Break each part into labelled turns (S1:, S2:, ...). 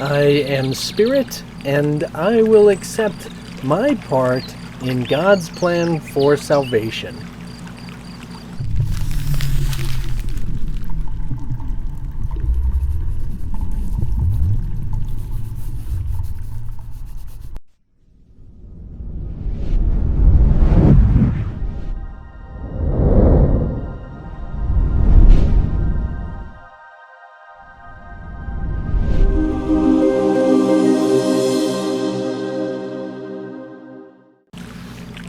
S1: I am spirit, and I will accept my part in God's plan for salvation.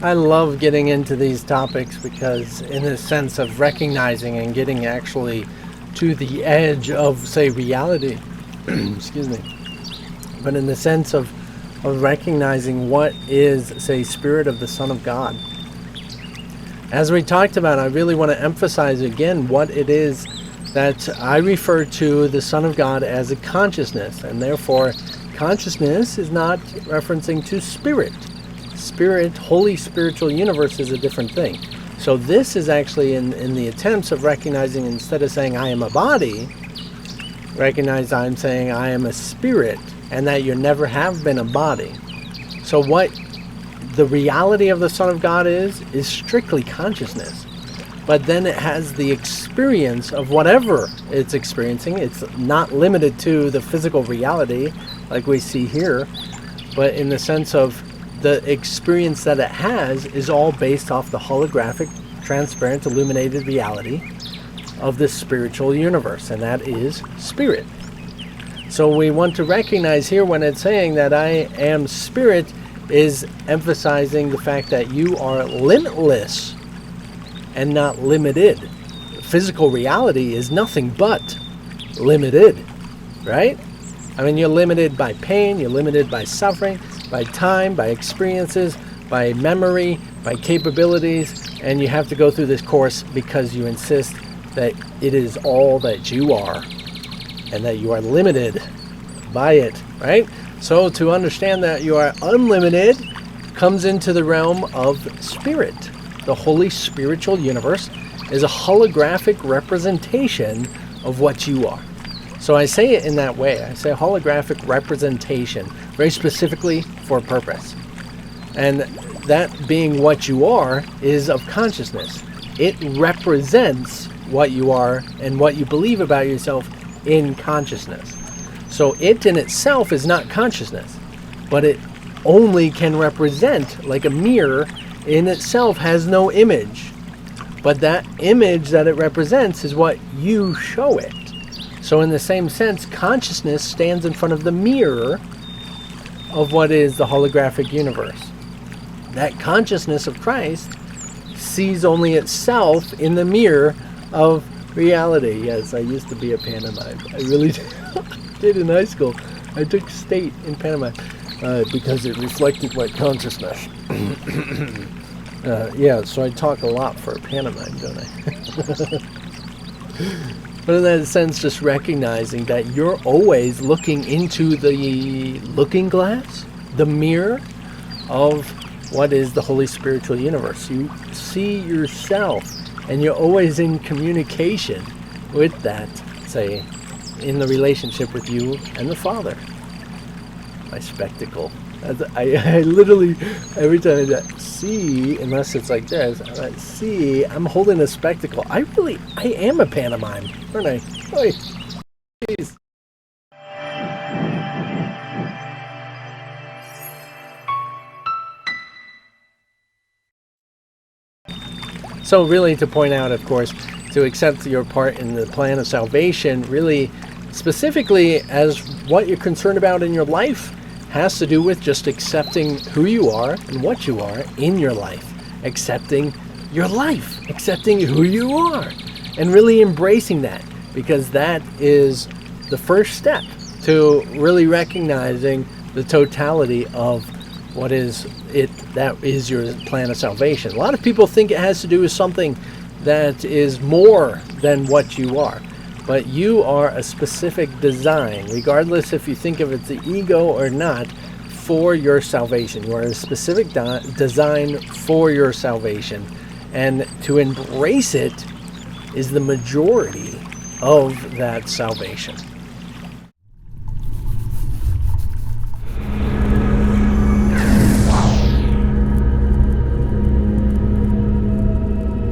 S1: I love getting into these topics because in a sense of recognizing and getting actually to the edge of, say, reality, excuse me, but in the sense of recognizing what is, say, Spirit of the Son of God. As we talked about, I really want to emphasize again what it is that I refer to the Son of God as a consciousness, and therefore consciousness is not referencing to spirit. Spirit, holy spiritual universe is a different thing. So this is actually in the attempts of recognizing, instead of saying I am a body, recognize I'm saying I am a spirit, and that you never have been a body. So what the reality of the Son of God is strictly consciousness. But then it has the experience of whatever it's experiencing. It's not limited to the physical reality like we see here, but in the sense of the experience that it has is all based off the holographic, transparent, illuminated reality of the spiritual universe, and that is spirit. So we want to recognize here when it's saying that I am spirit is emphasizing the fact that you are limitless and not limited. Physical reality is nothing but limited, right? I mean, you're limited by pain, you're limited by suffering, by time, by experiences, by memory, by capabilities, and you have to go through this course because you insist that it is all that you are and that you are limited by it, right? So to understand that you are unlimited comes into the realm of spirit. The holy spiritual universe is a holographic representation of what you are. So I say it in that way. I say holographic representation, very specifically for a purpose. And that being what you are is of consciousness. It represents what you are and what you believe about yourself in consciousness. So it in itself is not consciousness, but it only can represent, like a mirror in itself has no image. But that image that it represents is what you show it. So in the same sense, consciousness stands in front of the mirror of what is the holographic universe. That consciousness of Christ sees only itself in the mirror of reality. Yes, I used to be a pantomime. I really did in high school. I took state in pantomime because it reflected my consciousness. Yeah, so I talk a lot for a pantomime, don't I? But in that sense, just recognizing that you're always looking into the looking glass, the mirror of what is the holy spiritual universe. You see yourself, and you're always in communication with that, say, in the relationship with you and the Father. My spectacle. I literally, every time I see, unless it's like this, I see, I'm holding a spectacle. I am a pantomime, aren't I? Oy, jeez. So really to point out, of course, to accept your part in the plan of salvation, really specifically as what you're concerned about in your life, has to do with just accepting who you are and what you are in your life, accepting your life, accepting who you are, and really embracing that, because that is the first step to really recognizing the totality of what is it that is your plan of salvation. A lot of people think it has to do with something that is more than what you are. But you are a specific design, regardless if you think of it as the ego or not, for your salvation. You are a specific design for your salvation. And to embrace it is the majority of that salvation.